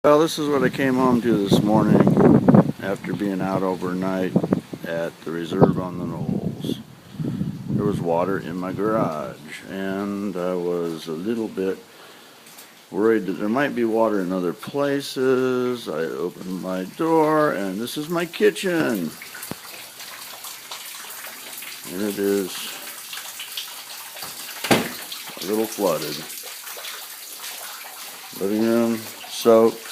Well, this is what I came home to this morning after being out overnight at the reserve on the Knolls. There was water in my garage, and I was a little bit worried that there might be water in other places. I opened my door, and this is my kitchen. And it is a little flooded. Living room soaks.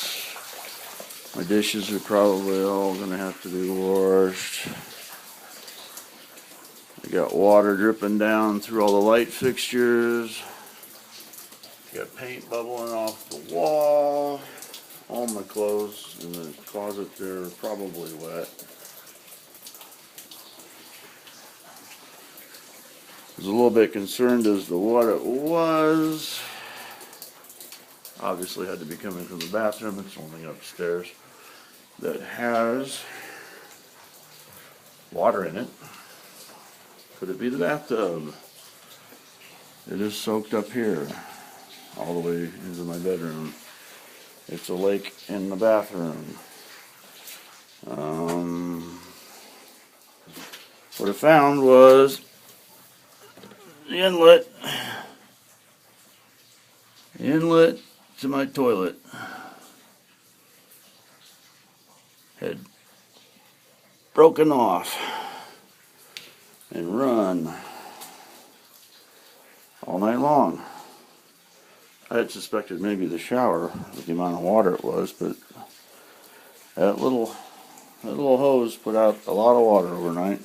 My dishes are probably all going to have to be washed. I got water dripping down through all the light fixtures. Got paint bubbling off the wall. All my clothes in the closet there are probably wet. I was a little bit concerned as to what it was. Obviously had to be coming from the bathroom. It's only upstairs that has water in it. Could it be the bathtub? It is soaked up here all the way into my bedroom. It's a lake in the bathroom. What I found was the inlet to my toilet had broken off and run all night long. I had suspected maybe the shower with the amount of water it was, but that little hose put out a lot of water overnight.